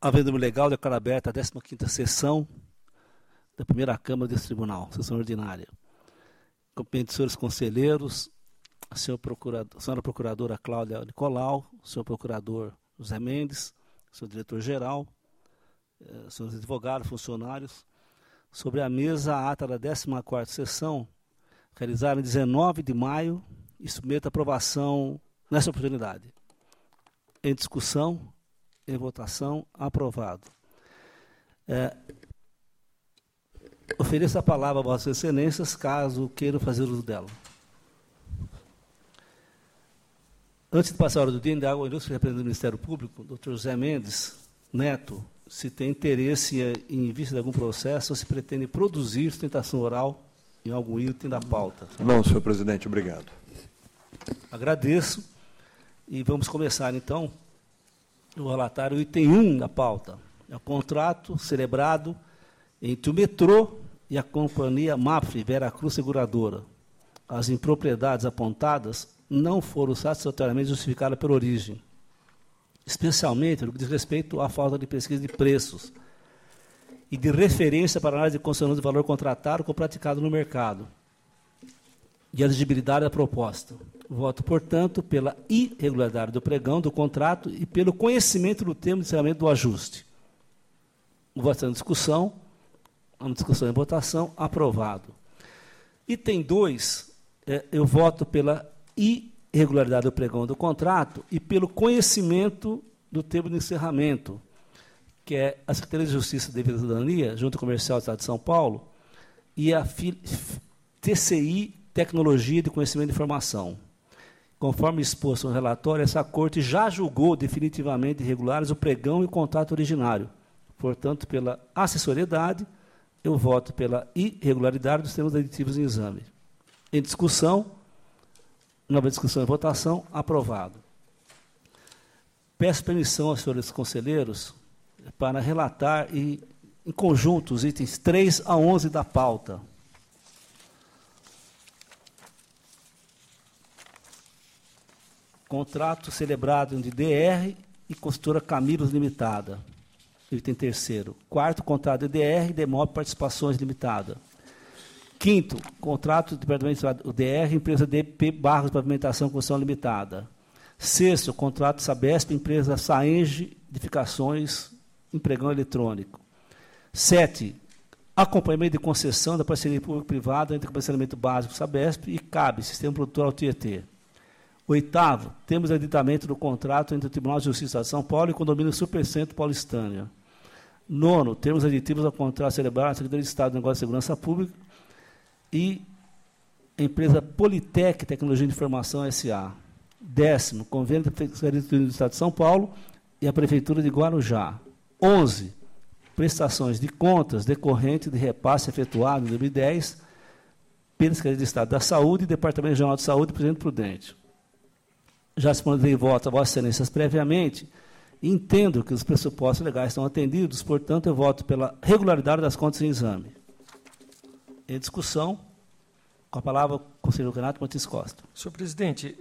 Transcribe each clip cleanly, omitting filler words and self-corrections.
Havendo legal, declaro aberta a 15ª sessão da primeira Câmara desse Tribunal, sessão ordinária. Competentes senhores conselheiros, a senhora Procuradora Cláudia Nicolau, o senhor Procurador José Mendes, o senhor Diretor-Geral, senhores advogados, funcionários, sobre a mesa a ata da 14ª sessão, realizada em 19 de maio, e submeto a aprovação nessa oportunidade. Em discussão, em votação, aprovado. Ofereço a palavra a vossas excelências, caso queiram fazer uso dela. Antes de passar a hora do dia, indago o representante do Ministério Público, Dr. José Mendes Neto, se tem interesse em vista de algum processo ou se pretende produzir sustentação oral em algum item da pauta. Não, senhor presidente, obrigado. Agradeço. E vamos começar, então, o relatório item 1 da pauta. É o contrato celebrado entre o metrô e a companhia MAPFRE Veracruz Seguradora. As impropriedades apontadas não foram satisfatoriamente justificadas pela origem, especialmente no que diz respeito à falta de pesquisa de preços e de referência para análise de consonância do valor contratado com praticado no mercado e a elegibilidade da proposta. Voto, portanto, pela irregularidade do pregão do contrato e pelo conhecimento do termo de encerramento do ajuste. O voto está em discussão, uma discussão em votação, aprovado. Item 2, eu voto pela irregularidade do pregão do contrato e pelo conhecimento do termo de encerramento, que é a Secretaria de Justiça e Defesa da Cidadania, Junta Comercial do Estado de São Paulo, e a TCI, Tecnologia de Conhecimento e Informação. Conforme exposto no relatório, essa Corte já julgou definitivamente irregulares o pregão e o contrato originário. Portanto, pela acessoriedade, eu voto pela irregularidade dos termos aditivos em exame. Em discussão, nova discussão e votação, aprovado. Peço permissão aos senhores conselheiros para relatar em conjunto os itens 3 a 11 da pauta. Contrato celebrado de DR e construtora Camilos Limitada. Item 3º. Quarto, contrato de DR e Demop Participações Limitada. Quinto, contrato do Departamento do DR, empresa DP Barros Pavimentação Construção Limitada. Sexto, contrato Sabesp, empresa Saenge Edificações, empregão eletrônico. 7, acompanhamento de concessão da parceria público-privada entre o Parcelamento Básico Sabesp e CAB, Sistema Produtor Altietê. 8º, temos o aditamento do contrato entre o Tribunal de Justiça de São Paulo e o Condomínio Supercentro Paulistânia. 9º, termos aditivos ao contrato celebrado na Secretaria de Estado de Negócios e Segurança Pública e a empresa Politec Tecnologia de Informação S.A. 10º, convênio da Secretaria do Estado de São Paulo e a Prefeitura de Guarujá. 11º, prestações de contas decorrentes de repasse efetuado em 2010 pela Secretaria de Estado da Saúde e Departamento Regional de Saúde, Presidente Prudente. Já respondei voto a vossas excelências previamente, entendo que os pressupostos legais estão atendidos, portanto, eu voto pela regularidade das contas em exame. Em discussão, com a palavra, o conselheiro Renato Martins Costa. Senhor presidente,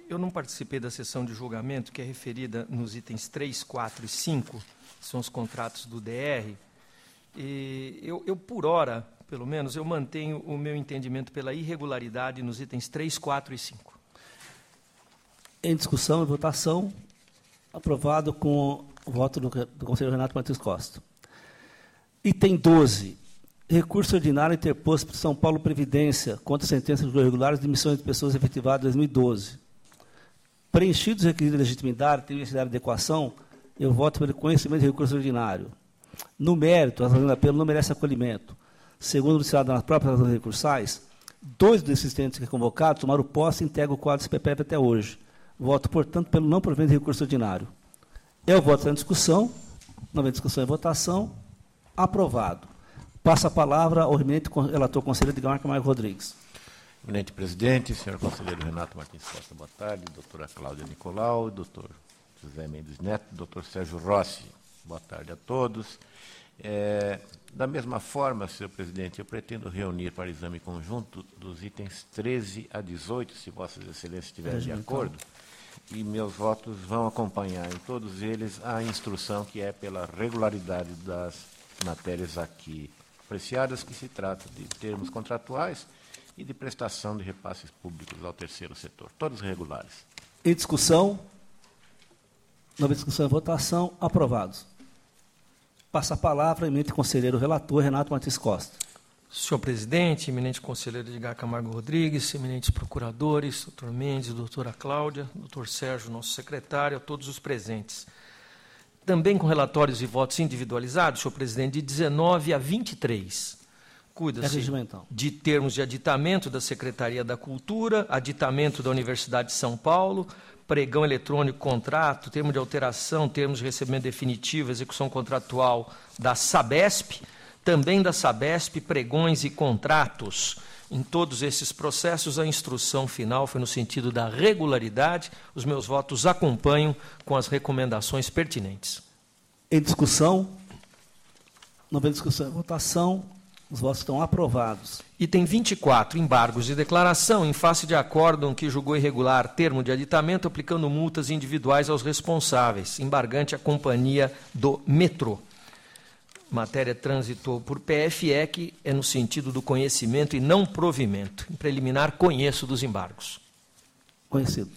eu não participei da sessão de julgamento, que é referida nos itens 3, 4 e 5, que são os contratos do DR, e eu, por hora, pelo menos, eu mantenho o meu entendimento pela irregularidade nos itens 3, 4 e 5. Em discussão e votação, aprovado com o voto do conselheiro Renato Martins Costa. Item 12, recurso ordinário interposto por São Paulo Previdência contra sentenças irregulares de demissões de pessoas efetivadas em 2012. Preenchidos os requisitos de legitimidade e de adequação, eu voto pelo conhecimento de recurso ordinário. No mérito, a razão da pena não merece acolhimento. Segundo o Estado nas próprias razões recursais, 2 dos assistentes que convocados tomaram posse e integram o quadro CPPF até hoje. Voto, portanto, pelo não provimento de recurso ordinário. Eu voto em discussão, nova discussão e votação, aprovado. Passo a palavra ao eminente relator conselheiro Edgar Camargo Rodrigues. Eminente presidente, senhor conselheiro Renato Martins Costa, boa tarde, doutora Cláudia Nicolau, doutor José Mendes Neto, doutor Sérgio Rossi, boa tarde a todos. Da mesma forma, senhor presidente, eu pretendo reunir para exame conjunto dos itens 13 a 18, se vossas excelências estiverem de acordo, e meus votos vão acompanhar em todos eles a instrução que é pela regularidade das matérias aqui apreciadas, que se trata de termos contratuais e de prestação de repasses públicos ao terceiro setor, todos regulares. Em discussão, não houve discussão e votação, aprovados. Passa a palavra, eminente conselheiro relator, Renato Martins Costa. Senhor presidente, eminente conselheiro Edgar Camargo Rodrigues, eminentes procuradores, doutor Mendes, doutora Cláudia, doutor Sérgio, nosso secretário, a todos os presentes. Também com relatórios e votos individualizados, senhor presidente, de 19 a 23. Cuida-se de termos de aditamento da Secretaria da Cultura, aditamento da Universidade de São Paulo, pregão eletrônico, contrato, termo de alteração, termos de recebimento definitivo, execução contratual da Sabesp, também da Sabesp, pregões e contratos. Em todos esses processos, a instrução final foi no sentido da regularidade. Os meus votos acompanham com as recomendações pertinentes. Em discussão, não houve discussão e votação, os votos estão aprovados. Item 24, embargos de declaração em face de acórdão que julgou irregular termo de aditamento, aplicando multas individuais aos responsáveis. Embargante a Companhia do Metrô. Matéria transitou por PFE, que é no sentido do conhecimento e não provimento. Em preliminar, conheço dos embargos. Conhecido.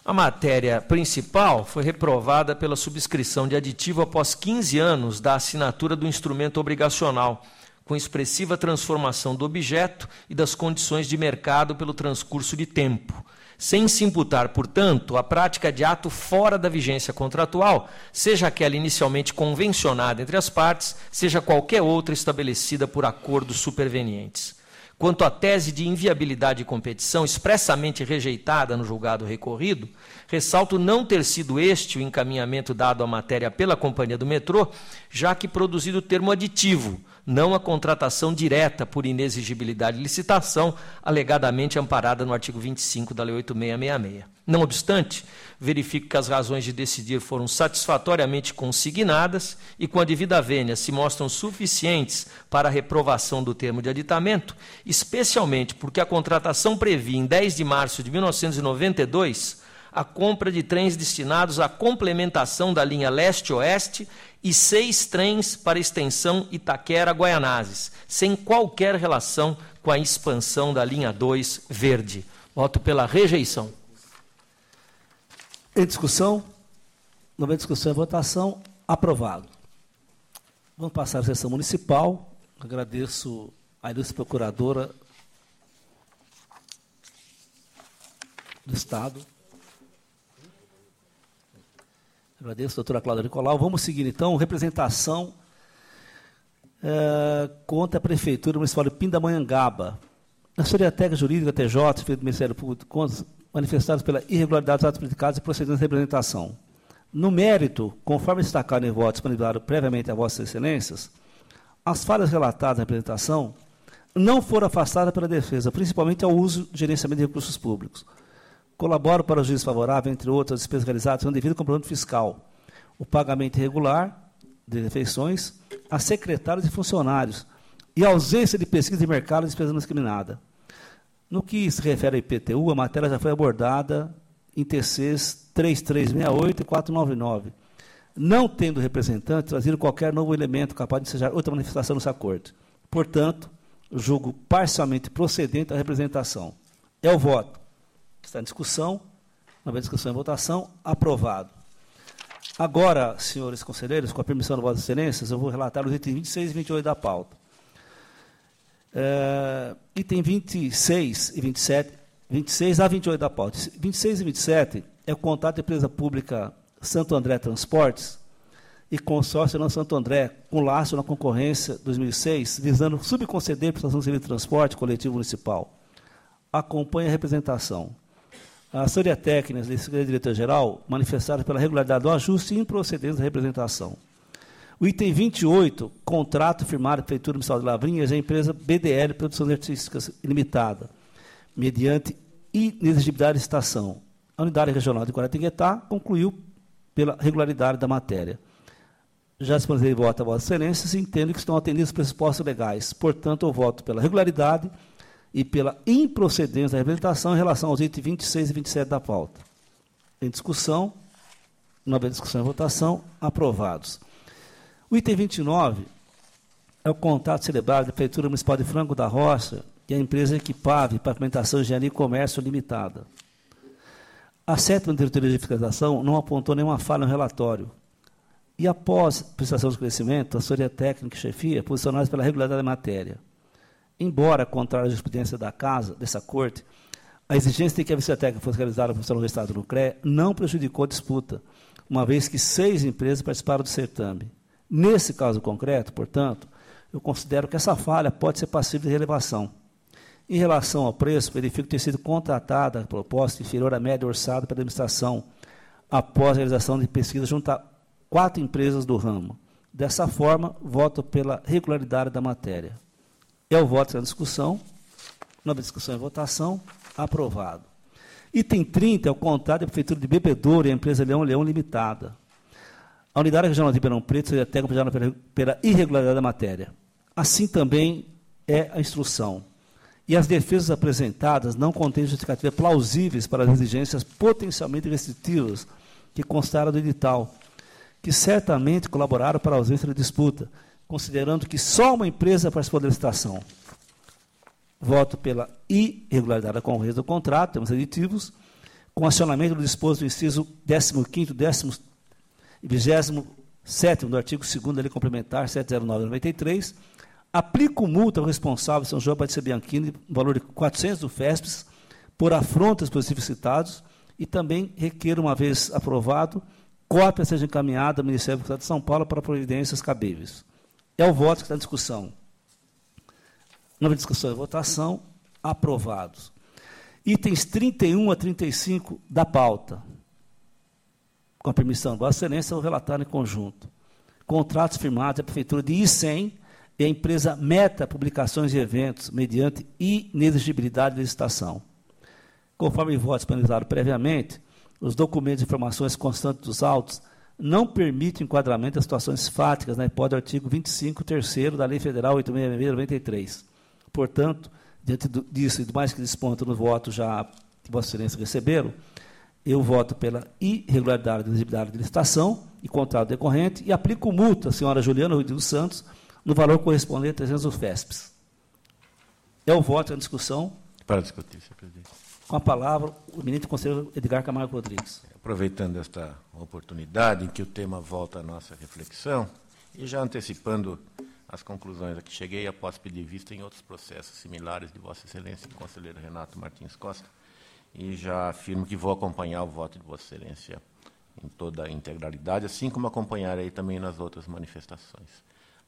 A matéria principal foi reprovada pela subscrição de aditivo após 15 anos da assinatura do instrumento obrigacional, com expressiva transformação do objeto e das condições de mercado pelo transcurso de tempo, sem se imputar, portanto, a prática de ato fora da vigência contratual, seja aquela inicialmente convencionada entre as partes, seja qualquer outra estabelecida por acordos supervenientes. Quanto à tese de inviabilidade de competição expressamente rejeitada no julgado recorrido, ressalto não ter sido este o encaminhamento dado à matéria pela Companhia do Metrô, já que produzido o termo aditivo, não a contratação direta por inexigibilidade de licitação, alegadamente amparada no artigo 25 da Lei 8666. Não obstante, verifico que as razões de decidir foram satisfatoriamente consignadas e, com a devida vênia, se mostram suficientes para a reprovação do termo de aditamento, especialmente porque a contratação previa, em 10 de março de 1992, a compra de trens destinados à complementação da linha leste-oeste e 6 trens para extensão Itaquera-Guaianazes, sem qualquer relação com a expansão da linha 2 verde. Voto pela rejeição. Em discussão, não houve discussão e votação, aprovado. Vamos passar à sessão municipal. Agradeço à ilustre procuradora do Estado. Agradeço, doutora Cláudia Nicolau. Vamos seguir, então, representação contra a Prefeitura Municipal de Pindamonhangaba. A Assessoria Jurídica, TJ, feito do Ministério Público de Contas, manifestados pela irregularidade dos atos praticados e procedimentos de representação. No mérito, conforme destacado em voto disponibilizado previamente a Vossas Excelências, as falhas relatadas na representação não foram afastadas pela defesa, principalmente ao uso de gerenciamento de recursos públicos. Colaboro para o juízo favorável, entre outras despesas realizadas, sem devido comprovante fiscal, o pagamento irregular de refeições a secretários e funcionários e a ausência de pesquisa de mercado e despesa não discriminada. No que se refere ao IPTU, a matéria já foi abordada em TCs 3368 e 499, não tendo representante trazido qualquer novo elemento capaz de ensejar outra manifestação nesse acordo. Portanto, julgo parcialmente procedente a representação. É o voto que está em discussão, não houve discussão e votação, aprovado. Agora, senhores conselheiros, com a permissão de Vossas Excelências, eu vou relatar os itens 26 e 28 da pauta. Item 26 e 27, 26 a 28 da pauta. 26 e 27 é o contrato da empresa pública Santo André Transportes e consórcio não Santo André, com laço na concorrência 2006, visando subconceder prestação de serviço de transporte coletivo municipal. Acompanha a representação. A assessoria técnica da Secretaria Diretor-Geral manifestaram pela regularidade do ajuste e improcedência da representação. O item 28, contrato firmado pela Prefeitura Municipal de Lavrinhas e a empresa BDL Produções Artísticas Limitada, mediante inexigibilidade de licitação. A Unidade Regional de Guaratinguetá concluiu pela regularidade da matéria. Já disponibilizei voto a Vossas Excelências e entendo que estão atendidos os pressupostos legais. Portanto, eu voto pela regularidade e pela improcedência da representação em relação aos itens 26 e 27 da pauta. em discussão. Não havendo discussão e votação, aprovados. O item 29 é o contrato celebrado da Prefeitura Municipal de Franco da Roça e a empresa Equipave Pavimentação, Engenharia e Comércio Limitada. A 7ª Diretoria de Fiscalização não apontou nenhuma falha no relatório. E, após prestação de esclarecimento, a assessoria técnica e chefia posicionaram-se pela regularidade da matéria. Embora, contrário à jurisprudência da Casa, dessa Corte, a exigência de que a visita técnica fosse realizada por do Estado no CREA não prejudicou a disputa, uma vez que 6 empresas participaram do certame. Nesse caso concreto, portanto, eu considero que essa falha pode ser passível de relevação. Em relação ao preço, verifico ter sido contratada a proposta inferior à média orçada pela administração, após a realização de pesquisa junto a 4 empresas do ramo. Dessa forma, voto pela regularidade da matéria. É o voto na discussão. Nova discussão e votação. Aprovado. Item 30 é o contrato da Prefeitura de Bebedouro e a empresa Leão Limitada. A Unidade Regional de Ribeirão Preto seria técnica pela irregularidade da matéria. Assim também é a instrução. E as defesas apresentadas não contêm justificativas plausíveis para as exigências potencialmente restritivas que constaram do edital, que certamente colaboraram para a ausência da disputa, considerando que só uma empresa participou da licitação. Voto pela irregularidade da concorrência do contrato, termos aditivos, com acionamento do disposto do inciso 15º, 27º do artigo 2º da Lei Complementar 709/93, aplico multa ao responsável, São João Batista Bianchini, no valor de 400 do FESPES, por afrontas positivos citados, e também requer, uma vez aprovado, cópia seja encaminhada ao Ministério do Estado de São Paulo para providências cabíveis. É o voto que está em discussão. Nova discussão e votação, aprovados. Itens 31 a 35 da pauta. Com a permissão de Vossa Excelência, eu vou relatar em conjunto. Contratos firmados da Prefeitura de Icém e a empresa Meta Publicações e Eventos, mediante inexigibilidade de licitação. Conforme voto disponibilizado previamente, os documentos e informações constantes dos autos não permitem enquadramento das situações fáticas na hipótese do artigo 25, 3º da Lei Federal 8.696/93. Portanto, diante disso e do mais que desponta no voto já que Vossa Excelência receberam, eu voto pela irregularidade e inexigibilidade de licitação e contrato decorrente e aplico multa à senhora Juliana Ruiz dos Santos no valor correspondente a 300 do FESPES. É o voto, a discussão. Para discutir, senhor presidente. Com a palavra, o ministro conselheiro Edgar Camargo Rodrigues. Aproveitando esta oportunidade em que o tema volta à nossa reflexão, e já antecipando as conclusões a que cheguei após pedir vista em outros processos similares de Vossa Excelência, o conselheiro Renato Martins Costa, e já afirmo que vou acompanhar o voto de Vossa Excelência em toda a integralidade, assim como acompanharei também nas outras manifestações.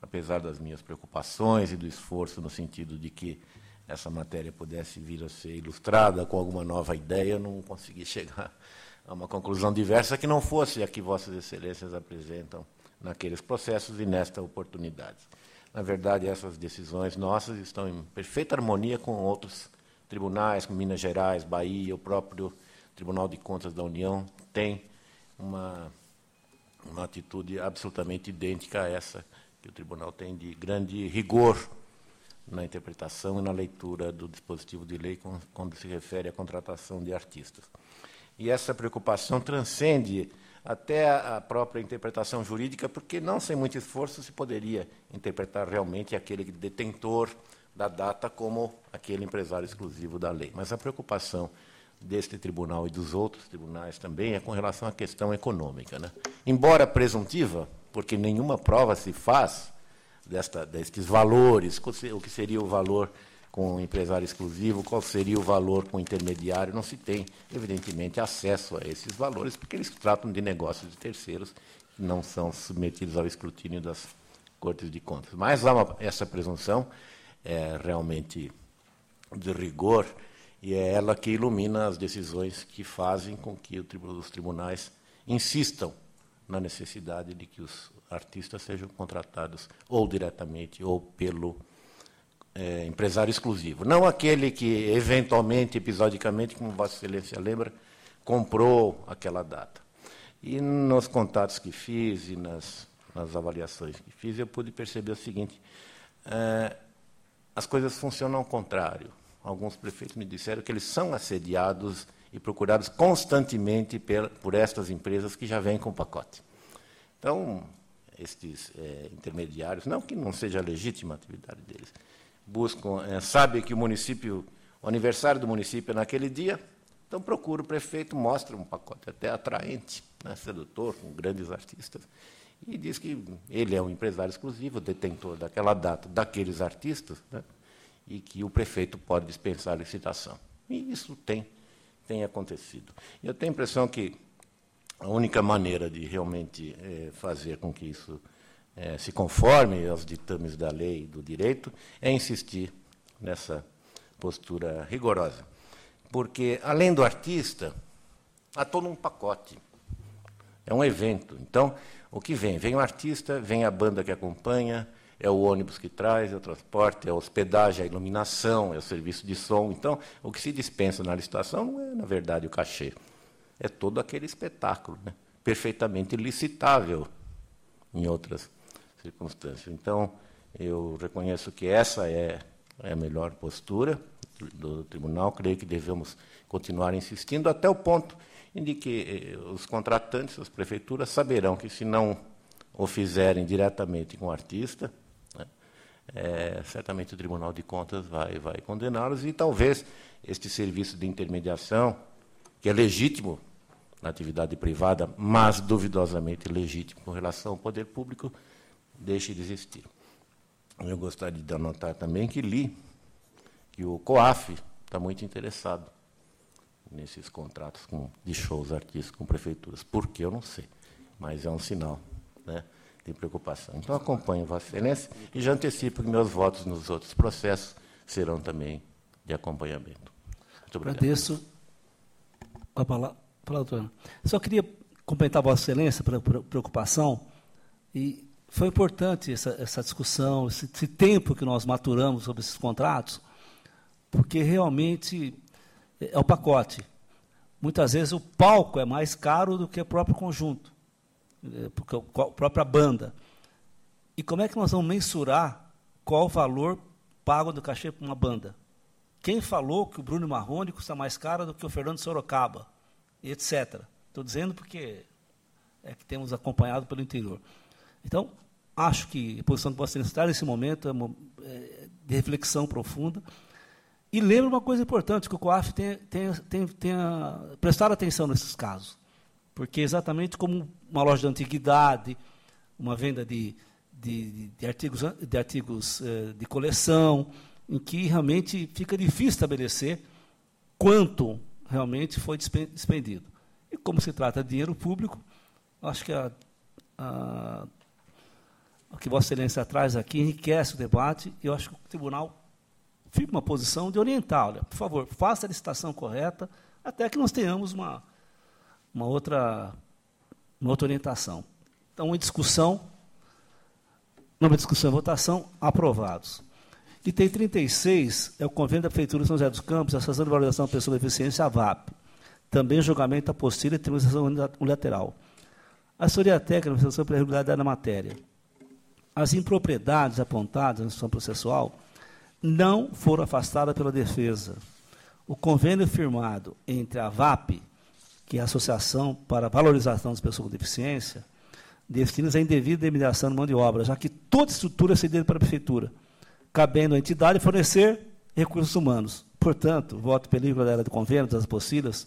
Apesar das minhas preocupações e do esforço no sentido de que essa matéria pudesse vir a ser ilustrada com alguma nova ideia, eu não consegui chegar a uma conclusão diversa que não fosse a que Vossas Excelências apresentam naqueles processos e nesta oportunidade. Na verdade, essas decisões nossas estão em perfeita harmonia com outros tribunais, como Minas Gerais, Bahia, o próprio Tribunal de Contas da União tem uma atitude absolutamente idêntica a essa que o tribunal tem de grande rigor na interpretação e na leitura do dispositivo de lei quando se refere à contratação de artistas. E essa preocupação transcende até a própria interpretação jurídica, porque não sem muito esforço se poderia interpretar realmente aquele detentor da data como aquele empresário exclusivo da lei. Mas a preocupação deste tribunal e dos outros tribunais também é com relação à questão econômica, né? Embora presuntiva, porque nenhuma prova se faz destes valores, o que seria o valor com o empresário exclusivo, qual seria o valor com o intermediário, não se tem, evidentemente, acesso a esses valores, porque eles tratam de negócios de terceiros que não são submetidos ao escrutínio das Cortes de Contas. Mas há essa presunção realmente de rigor, e é ela que ilumina as decisões que fazem com que os tribunais insistam na necessidade de que os artistas sejam contratados ou diretamente ou pelo empresário exclusivo. Não aquele que, eventualmente, episodicamente, como Vossa Excelência lembra, comprou aquela data. E nos contatos que fiz e nas avaliações que fiz, eu pude perceber o seguinte: as coisas funcionam ao contrário. Alguns prefeitos me disseram que eles são assediados e procurados constantemente por estas empresas que já vêm com o pacote. Então, estes intermediários, não que não seja legítima a atividade deles, buscam, sabem que o aniversário do município é naquele dia, então procura o prefeito, mostra um pacote até atraente, né, sedutor, com grandes artistas, e diz que ele é um empresário exclusivo, detentor daquela data, daqueles artistas, né, e que o prefeito pode dispensar a licitação. E isso tem acontecido. Eu tenho a impressão que a única maneira de realmente fazer com que isso se conforme aos ditames da lei e do direito é insistir nessa postura rigorosa. Porque, além do artista, há todo um pacote. É um evento. Então, o que vem? Vem o artista, vem a banda que acompanha, é o ônibus que traz, é o transporte, é a hospedagem, a iluminação, é o serviço de som. Então, o que se dispensa na licitação não é, na verdade, o cachê. É todo aquele espetáculo, né, perfeitamente licitável em outras circunstâncias. Então, eu reconheço que essa é a melhor postura do tribunal. Creio que devemos continuar insistindo até o ponto em que os contratantes, as prefeituras, saberão que, se não o fizerem diretamente com o artista, né, certamente o Tribunal de Contas vai condená-los, e talvez este serviço de intermediação, que é legítimo na atividade privada, mas duvidosamente legítimo com relação ao poder público, deixe de existir. Eu gostaria de anotar também que li que o COAF está muito interessado nesses contratos de shows artísticos com prefeituras. Por que, eu não sei, mas é um sinal, né, de preocupação. Então, acompanho Vossa Excelência e já antecipo que meus votos nos outros processos serão também de acompanhamento. Muito obrigado. Agradeço a palavra, doutora. Só queria complementar Vossa Excelência para preocupação, e foi importante essa discussão, esse tempo que nós maturamos sobre esses contratos, porque realmente é o pacote. Muitas vezes o palco é mais caro do que o próprio conjunto, porque a própria banda. E como é que nós vamos mensurar qual o valor pago do cachê para uma banda? Quem falou que o Bruno Marrone custa mais caro do que o Fernando Sorocaba, etc. Estou dizendo porque é que temos acompanhado pelo interior. Então, acho que a posição do Vossa Excelência está nesse momento de reflexão profunda. E lembro uma coisa importante, que o COAF tenha prestado atenção nesses casos, porque exatamente como uma loja de antiguidade, uma venda de artigos de coleção, em que realmente fica difícil estabelecer quanto realmente foi despendido. E como se trata de dinheiro público, acho que o que Vossa Excelência traz aqui enriquece o debate, e eu acho que o tribunal fica uma posição de orientar, olha, por favor, faça a licitação correta, até que nós tenhamos uma outra orientação. Então, em discussão e votação, aprovados. Item 36 é o convênio da Prefeitura de São José dos Campos, Associação de Valorização da Pessoa com Deficiência, a VAP. Também julgamento da apostila e terminação unilateral. Assessoria técnica, investigação pela irregularidade da matéria. As impropriedades apontadas na instituição processual não foram afastadas pela defesa. O convênio firmado entre a VAP, que é a Associação para a Valorização das Pessoas com Deficiência, destina-se à indevida indemnização de mão de obra, já que toda estrutura é cedida para a Prefeitura, cabendo à entidade fornecer recursos humanos. Portanto, voto pela irregularidade do convênio, das apostilas,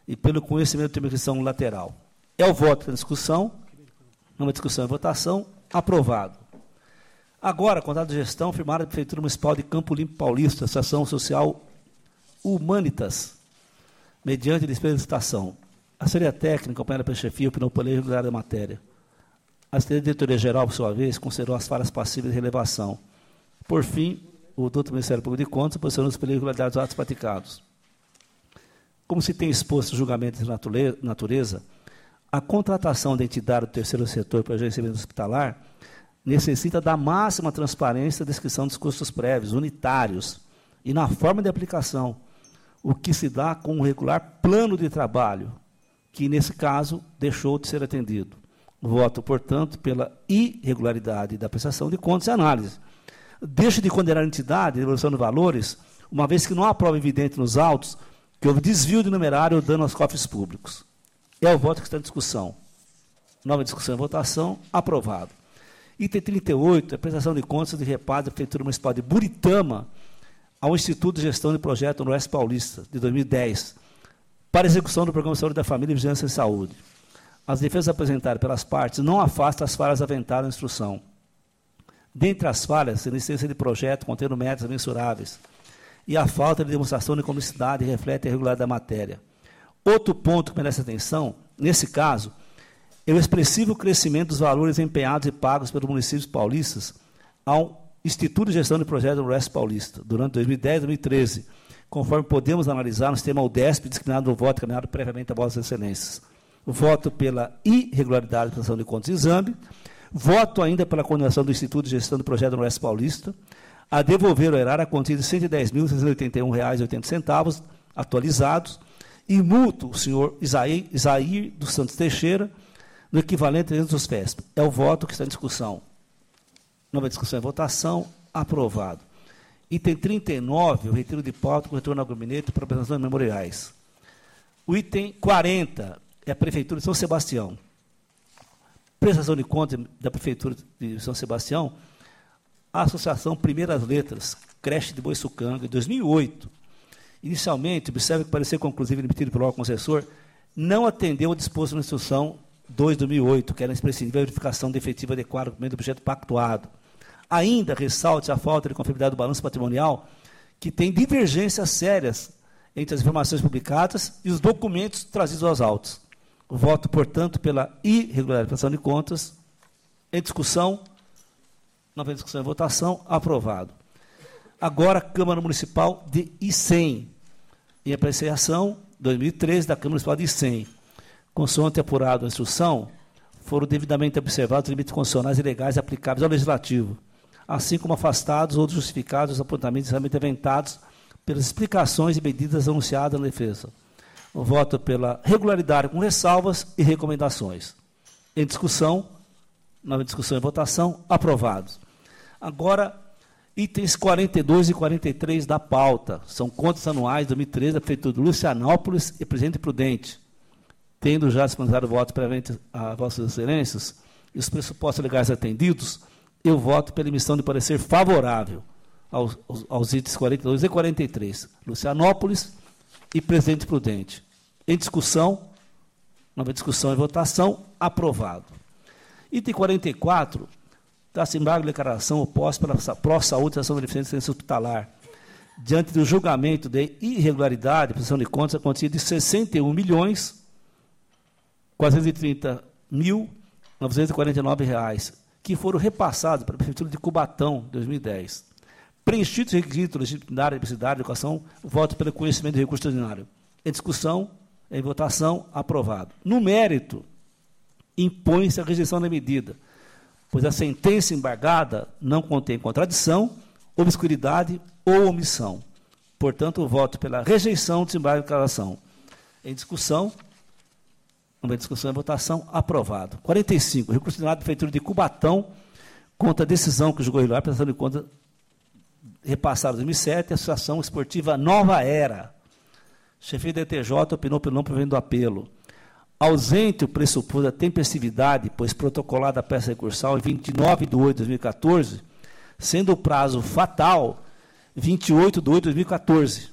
e pelo conhecimento de terminação lateral. É o voto na discussão, numa discussão e votação, aprovado. Agora, contrato de gestão firmado da Prefeitura Municipal de Campo Limpo Paulista, Associação Social Humanitas, mediante despesa de licitação. A assessoria técnica, acompanhada pela chefia, opinou pela irregularidade da matéria. A Secretaria de Diretoria-Geral, por sua vez, considerou as falhas passíveis de relevação. Por fim, o doutor Ministério Público de Contas posicionou-se pela irregularidade dos atos praticados. Como se tem exposto o julgamento de natureza, a contratação da entidade do terceiro setor para gerenciamento hospitalar necessita da máxima transparência da descrição dos custos prévios, unitários, e na forma de aplicação, o que se dá com um regular plano de trabalho, que, nesse caso, deixou de ser atendido. Voto, portanto, pela irregularidade da prestação de contas e análise. Deixo de condenar a entidade de devolução de valores, uma vez que não há prova evidente nos autos que houve desvio de numerário ou dano aos cofres públicos. É o voto que está em discussão. Nova discussão e votação, aprovado. Item 38, a prestação de contas de reparo da Prefeitura Municipal de Buritama ao Instituto de Gestão de Projeto no Oeste Paulista, de 2010, para execução do Programa de Saúde da Família e Vigilância em Saúde. As defesas apresentadas pelas partes não afastam as falhas aventadas na instrução. Dentre as falhas, a iniciativa de projeto contendo metas mensuráveis e a falta de demonstração de comicidade reflete a irregularidade da matéria. Outro ponto que merece atenção, nesse caso, é o expressivo crescimento dos valores empenhados e pagos pelos municípios paulistas ao Instituto de Gestão de Projetos do Oeste Paulista, durante 2010 e 2013, conforme podemos analisar no sistema UDESP, discriminado no voto encaminhado previamente a Vossas Excelências. O voto pela irregularidade da prestação de contas do exame, voto ainda pela condenação do Instituto de Gestão de Projetos do Oeste Paulista a devolver ao erário a quantia de R$ 110.681,80, atualizados, e multo o senhor Isair dos Santos Teixeira, no equivalente a dos FESP. É o voto que está em discussão. Nova discussão e votação, aprovado. Item 39, o retiro de pauta com retorno ao gabinete para apresentação de memoriais. O item 40 é a Prefeitura de São Sebastião. Prestação de contas da Prefeitura de São Sebastião, a Associação Primeiras Letras, creche de Boiçucanga, em 2008. Inicialmente, observe que o parecer conclusivo emitido pelo órgão concessor não atendeu ao disposto na instrução 2/2008, que era a imprescindível verificação de efetiva adequada ao cumprimento do objeto pactuado. Ainda ressalte a falta de conformidade do balanço patrimonial, que tem divergências sérias entre as informações publicadas e os documentos trazidos aos autos. O voto, portanto, pela irregularização de contas, em discussão, nova discussão e votação, aprovado. Agora, Câmara Municipal de Icém, em apreciação, 2013, da Câmara Municipal de Icém. Consoante apurado a instrução, foram devidamente observados os limites constitucionais e legais aplicáveis ao Legislativo, assim como afastados ou justificados os apontamentos realmente aventados pelas explicações e medidas anunciadas na defesa. O voto pela regularidade com ressalvas e recomendações. Em discussão, nova discussão e votação, aprovados. Agora, itens 42 e 43 da pauta, são contas anuais de 2013 da Prefeitura de Lucianópolis e Presidente Prudente. Tendo já disponibilizado votos previamente a Vossas Excelências e os pressupostos legais atendidos, eu voto pela emissão de parecer favorável aos itens 42 e 43, Lucianópolis e Presidente Prudente. Em discussão, nova discussão e votação, aprovado. Item 44, dá-se embargo de declaração oposta pela pró-saúde e ação de deficiência hospitalar, diante do julgamento de irregularidade, prestação de contas, a quantia de R$ 61.430.949, que foram repassados para a Prefeitura de Cubatão, em 2010. Preenchidos os requisitos de legitimidade, necessidade, educação, voto pelo conhecimento de recurso ordinário. Em discussão, em votação, aprovado. No mérito, impõe-se a rejeição da medida, pois a sentença embargada não contém contradição, obscuridade ou omissão. Portanto, o voto pela rejeição do desembargo de declaração. Em discussão, numa discussão e votação, aprovado. 45, recurso ordinário da Prefeitura de Cubatão contra a decisão que julgou irregular, prestação de conta repassada em 2007, a Associação Esportiva Nova Era. Chefia da ETJ opinou pelo não provimento do apelo. Ausente o pressuposto da tempestividade, pois protocolada a peça recursal em 29/8/2014, sendo o prazo fatal 28/8/2014,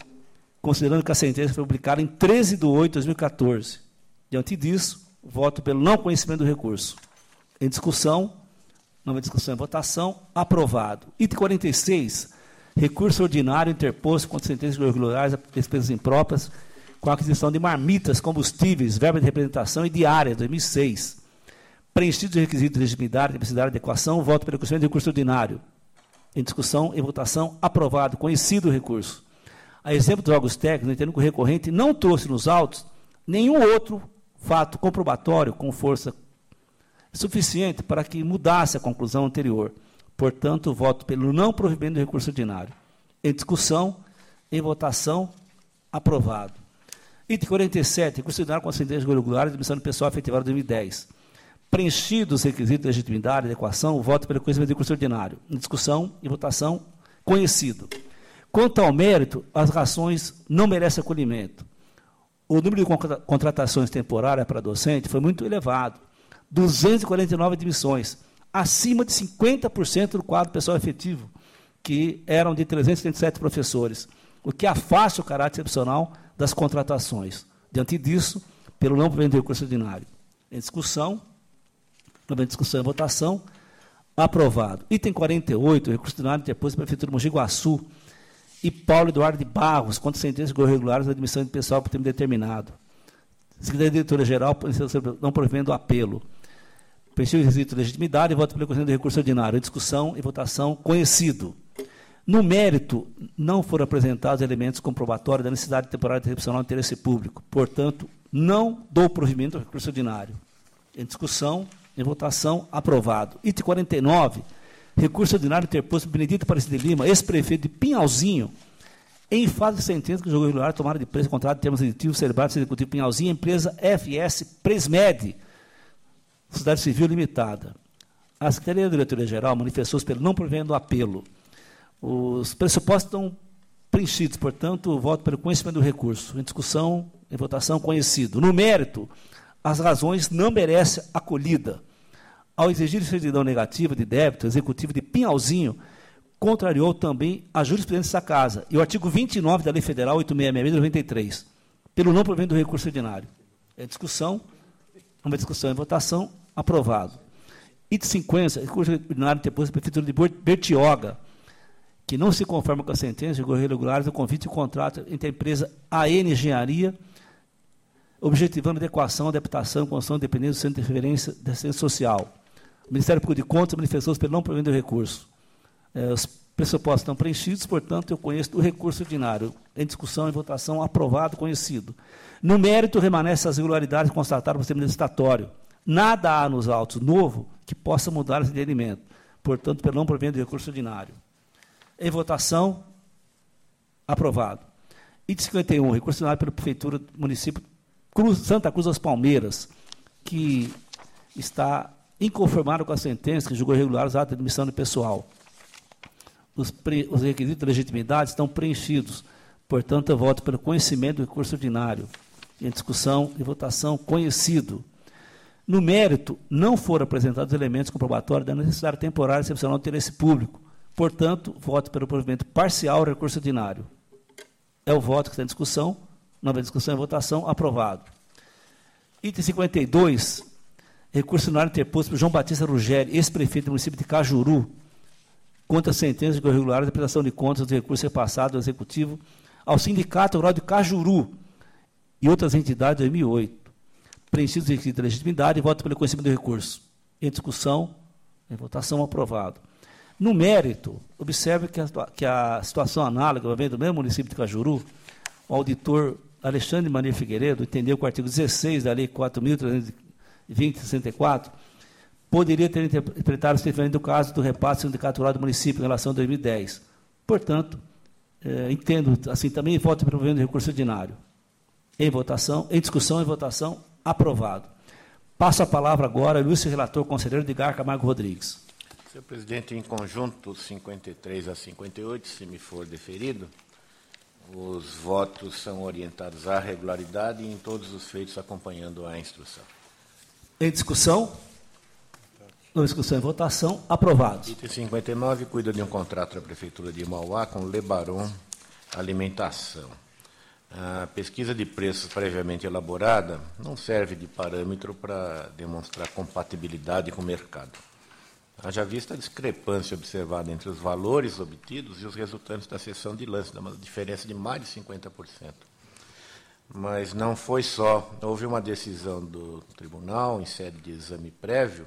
considerando que a sentença foi publicada em 13/8/2014. Diante disso, voto pelo não conhecimento do recurso. Em discussão, nova discussão e votação, aprovado. Item 46, recurso ordinário interposto contra sentenças irregulares a despesas impróprias com a aquisição de marmitas, combustíveis, verba de representação e diária, 2006. Preenchidos os requisitos de legitimidade, necessidade e adequação, voto pelo conhecimento do recurso ordinário. Em discussão e votação, aprovado, conhecido o recurso. A exemplo dos órgãos técnicos, entendo que o recorrente não trouxe nos autos nenhum outro fato comprobatório com força suficiente para que mudasse a conclusão anterior. Portanto, voto pelo não provimento do recurso ordinário. Em discussão, em votação, aprovado. Item 47, recurso ordinário com sentença irregular de admissão de pessoal efetivada em 2010. Preenchidos os requisitos de legitimidade e adequação, voto pelo conhecimento do recurso ordinário. Em discussão e votação, conhecido. Quanto ao mérito, as razões não merecem acolhimento. o número de contratações temporárias para docente foi muito elevado, 249 admissões, acima de 50% do quadro pessoal efetivo, que eram de 337 professores, o que afasta o caráter excepcional das contratações. Diante disso, pelo não provimento de recurso ordinário. Em discussão e votação, aprovado. Item 48, recurso ordinário interposto pela Prefeitura de Mogi Guaçu e Paulo Eduardo de Barros, contra sentenças irregulares da admissão de pessoal por tempo determinado. Secretaria da Diretora-Geral, não provendo o apelo. Preenchido o requisito de legitimidade e voto pelo conhecimento do recurso ordinário. Em discussão e votação, conhecido. No mérito, não foram apresentados elementos comprobatórios da necessidade temporária de excepcional de interesse público. Portanto, não dou provimento ao recurso ordinário. Em discussão, em votação, aprovado. Item 49, recurso ordinário interposto por Benedito Aparecido de Lima, ex-prefeito de Pinhalzinho, em fase de sentença que julgou irregular tomada de preço contrato de termos aditivos celebrados pelo Executivo Pinhalzinho, empresa FS Presmed, Sociedade Civil Limitada. A Secretaria da Diretoria-Geral manifestou-se pelo não provimento do apelo. Os pressupostos estão preenchidos, portanto, voto pelo conhecimento do recurso. Em discussão, em votação, conhecido. No mérito, as razões não merecem acolhida. Ao exigir certidão negativa de débito, o Executivo de Pinhalzinho contrariou também a jurisprudência dessa casa e o artigo 29 da Lei Federal 866 de 93, pelo não provimento do recurso ordinário. Em discussão, uma discussão em votação, aprovado. Item 50, recurso ordinário interposto pela Prefeitura de Bertioga, que não se conforma com a sentença de irregulares do convite e contrato entre a empresa AN Engenharia, objetivando adequação, adaptação e construção dependente do Centro de Referência de Assistência Social. O Ministério Público de Contas manifestou-se pelo não provimento do recurso. Os pressupostos estão preenchidos, portanto, eu conheço o recurso ordinário. Em discussão e votação, aprovado, conhecido. No mérito, remanescem as irregularidades constatadas no procedimento licitatório. Nada há nos autos novo que possa mudar esse entendimento. Portanto, pelo não provimento do recurso ordinário. Em votação, aprovado. Item 51, recurso ordinário pela Prefeitura do município Santa Cruz das Palmeiras, que está inconformado com a sentença que julgou irregular os atos de admissão de pessoal. Os requisitos de legitimidade estão preenchidos. Portanto, eu voto pelo conhecimento do recurso ordinário. Em discussão e votação, conhecido. No mérito, não foram apresentados elementos comprobatórios da necessidade temporária excepcional do interesse público. Portanto, voto pelo provimento parcial do recurso ordinário. É o voto que está em discussão. Nova discussão e votação, aprovado. Item 52, recurso ordinário interposto por João Batista Ruggeri, ex-prefeito do município de Cajuru, contra a sentença de irregular da prestação de contas do recurso repassado do Executivo ao Sindicato Rural de Cajuru e outras entidades de 2008. Preenchidos os requisitos de legitimidade e voto pelo conhecimento do recurso. Em discussão, em votação, aprovado. No mérito, observe que a situação análoga vem do mesmo município de Cajuru. O auditor Alexandre Maria Figueiredo entendeu que o artigo 16 da Lei 4.320/64 poderia ter interpretado especificamente o caso do repasse do Sindicato Rural do município em relação a 2010. Portanto, entendo assim também e voto pelo provimento do recurso ordinário. Em votação, em discussão e votação, aprovado. Passo a palavra agora ao ilustre relator conselheiro Edgar Camargo Rodrigues. Senhor presidente, em conjunto 53 a 58, se me for deferido, os votos são orientados à regularidade e em todos os feitos acompanhando a instrução. Em discussão? Em discussão e votação, aprovado. Item 59, cuida de um contrato da Prefeitura de Mauá com Lebaron Alimentação. A pesquisa de preços previamente elaborada não serve de parâmetro para demonstrar compatibilidade com o mercado. Haja vista a discrepância observada entre os valores obtidos e os resultantes da sessão de lance, dá uma diferença de mais de 50%. Mas não foi só. Houve uma decisão do tribunal, em sede de exame prévio,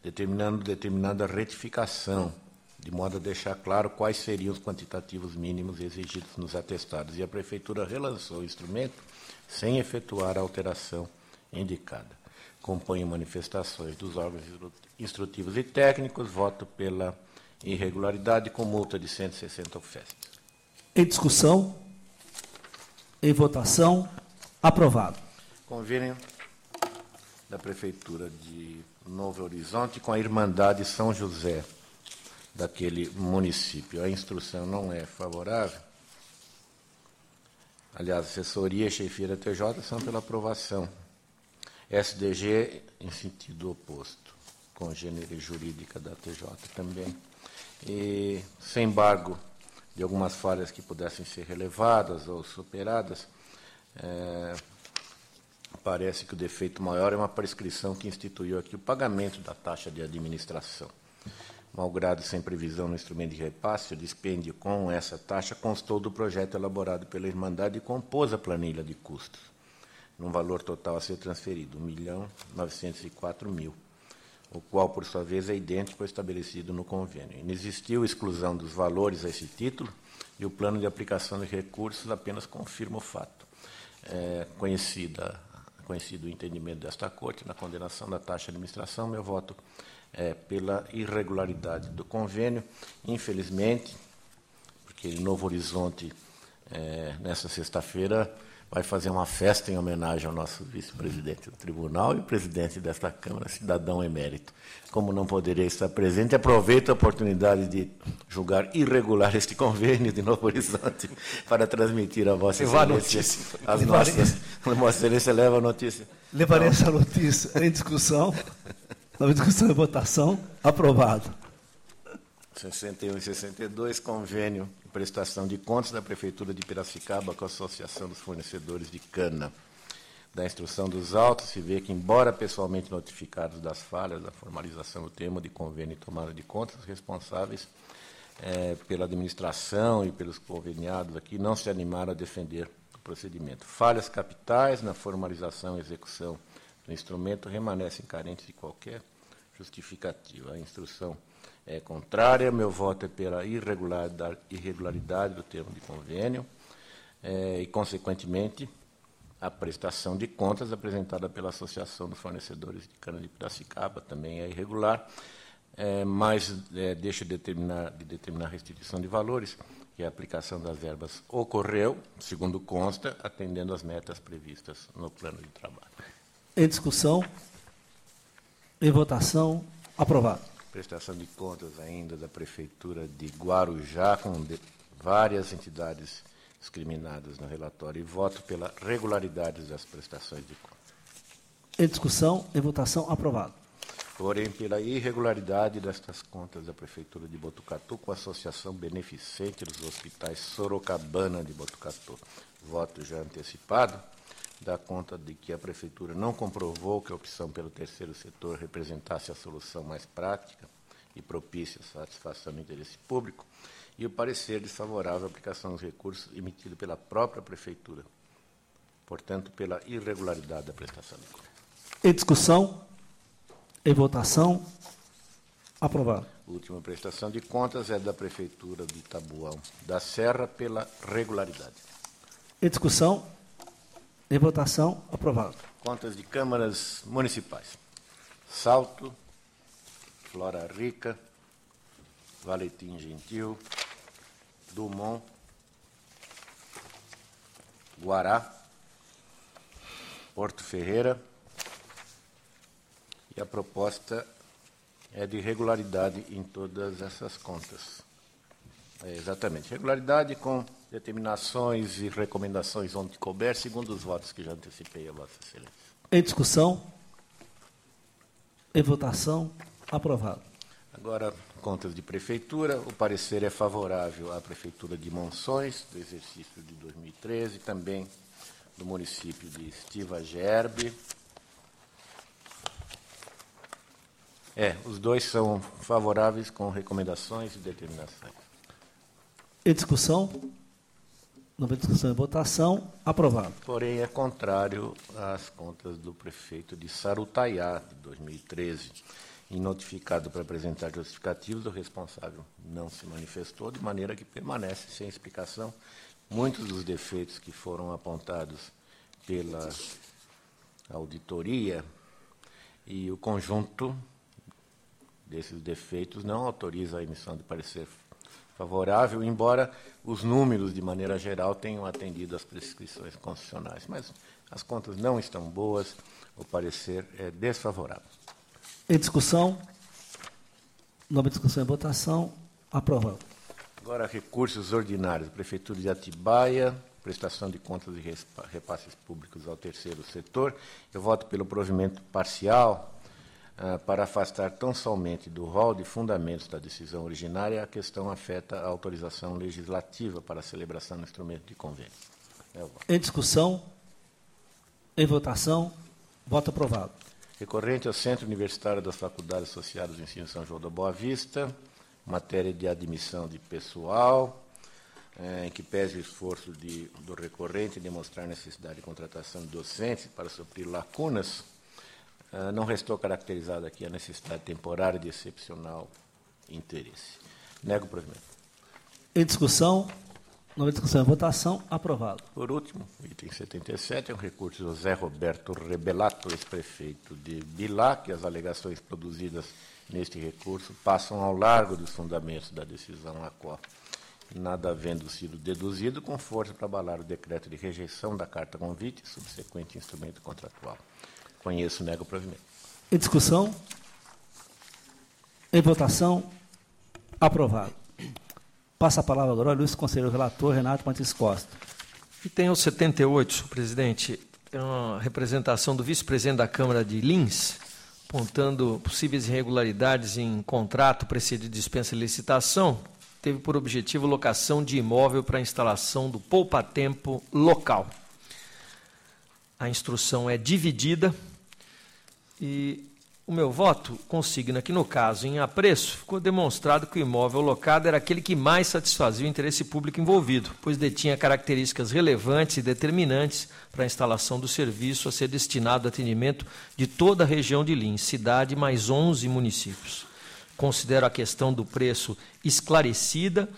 determinando a retificação, de modo a deixar claro quais seriam os quantitativos mínimos exigidos nos atestados. E a Prefeitura relançou o instrumento sem efetuar a alteração indicada. Acompanho manifestações dos órgãos instrutivos e técnicos, voto pela irregularidade com multa de 160 UFESP. Em discussão, em votação, aprovado. Convênio da Prefeitura de Novo Horizonte com a Irmandade São José daquele município. A instrução não é favorável. aliás, assessoria e chefia da TJ são pela aprovação. SDG em sentido oposto, congênere jurídica da TJ também. E, sem embargo, de algumas falhas que pudessem ser relevadas ou superadas, parece que o defeito maior é uma prescrição que instituiu aqui o pagamento da taxa de administração. Malgrado sem previsão no instrumento de repasse, o dispêndio com essa taxa constou do projeto elaborado pela Irmandade e compôs a planilha de custos, num valor total a ser transferido, R$ 1.904.000, o qual, por sua vez, é idêntico ao estabelecido no convênio. Inexistiu exclusão dos valores a esse título e o plano de aplicação de recursos apenas confirma o fato. Conhecido o entendimento desta Corte na condenação da taxa de administração, meu voto é pela irregularidade do convênio. Infelizmente, porque Novo Horizonte, nessa sexta-feira, vai fazer uma festa em homenagem ao nosso vice-presidente do tribunal e presidente desta Câmara, cidadão emérito. Como não poderia estar presente, aproveito a oportunidade de julgar irregular este convênio de Novo Horizonte para transmitir a Vossa Excelência. Vossa Excelência leva a notícia. Levarei essa notícia em discussão. Na discussão e votação, aprovado. 61 e 62, convênio de prestação de contas da Prefeitura de Piracicaba com a Associação dos Fornecedores de Cana. Da instrução dos autos, se vê que, embora pessoalmente notificados das falhas da formalização do termo de convênio e tomada de contas, os responsáveis pela administração e pelos conveniados aqui não se animaram a defender o procedimento. Falhas capitais na formalização e execução do instrumento permanecem carentes de qualquer justificativa. A instrução é contrária, meu voto é pela irregularidade do termo de convênio e, consequentemente, a prestação de contas apresentada pela Associação dos Fornecedores de Cana de Piracicaba também é irregular, mas deixa de determinar restituição de valores, que a aplicação das verbas ocorreu, segundo consta, atendendo às metas previstas no plano de trabalho. Em discussão, em votação, aprovado. Prestação de contas ainda da Prefeitura de Guarujá, com várias entidades discriminadas no relatório, e voto pela regularidade das prestações de contas. Em discussão, em votação, aprovado. Porém, pela irregularidade destas contas da Prefeitura de Botucatu com a Associação Beneficente dos Hospitais Sorocabana de Botucatu. Voto já antecipado, dá conta de que a Prefeitura não comprovou que a opção pelo terceiro setor representasse a solução mais prática e propícia à satisfação do interesse público, e o parecer desfavorável à aplicação dos recursos emitido pela própria Prefeitura, portanto, pela irregularidade da prestação de contas. Em discussão, em votação, aprovado. A última prestação de contas é da Prefeitura de Taboão da Serra pela regularidade. Em discussão, em votação, aprovado. Contas de câmaras municipais. Salto, Flora Rica, Valentim Gentil, Dumont, Guará, Porto Ferreira, e a proposta é de regularidade em todas essas contas. Exatamente, regularidade com determinações e recomendações onde couber, segundo os votos que já antecipei a Vossa Excelência. Em discussão, em votação, aprovado. Agora, contas de Prefeitura. O parecer é favorável à Prefeitura de Monções, do exercício de 2013, também do município de Estiva Gerbe. Os dois são favoráveis com recomendações e determinações. Em discussão, não houve discussão e votação, aprovado. Porém, é contrário às contas do prefeito de Sarutaiá, de 2013. E notificado para apresentar justificativos, o responsável não se manifestou, de maneira que permanece sem explicação. Muitos dos defeitos que foram apontados pela auditoria e o conjunto desses defeitos não autoriza a emissão de parecer favorável, embora os números, de maneira geral, tenham atendido às prescrições constitucionais. Mas as contas não estão boas, o parecer é desfavorável. Em discussão, nova discussão e votação, aprovado. Agora, recursos ordinários. Prefeitura de Atibaia, prestação de contas e repasses públicos ao terceiro setor. Eu voto pelo provimento parcial para afastar tão somente do rol de fundamentos da decisão originária a questão afeta a autorização legislativa para a celebração do instrumento de convênio. Em discussão, em votação, voto aprovado. Recorrente ao Centro Universitário das Faculdades Associadas do Ensino São João da Boa Vista, matéria de admissão de pessoal, em que pese o esforço do recorrente em demonstrar necessidade de contratação de docentes para suprir lacunas, não restou caracterizada aqui a necessidade temporária de excepcional interesse. Nego o provimento. Em discussão, não discussão, em votação, aprovado. Por último, item 77, é um recurso de José Roberto Rebelato, ex-prefeito de Bilá, que as alegações produzidas neste recurso passam ao largo dos fundamentos da decisão a qual, nada havendo sido deduzido, com força para abalar o decreto de rejeição da carta convite e subsequente instrumento contratual. Conheço, nego o provimento. Em discussão, em votação, aprovado. Passa a palavra agora ao ilustre conselheiro relator Renato Martins Costa. E tem o 78, senhor presidente, é uma representação do vice-presidente da Câmara de Lins, apontando possíveis irregularidades em contrato precedido de dispensa de licitação, teve por objetivo locação de imóvel para instalação do poupa-tempo local. A instrução é dividida e o meu voto consigna que, no caso, em apreço, ficou demonstrado que o imóvel locado era aquele que mais satisfazia o interesse público envolvido, pois detinha características relevantes e determinantes para a instalação do serviço a ser destinado ao atendimento de toda a região de Lins, cidade mais 11 municípios. Considero a questão do preço esclarecida.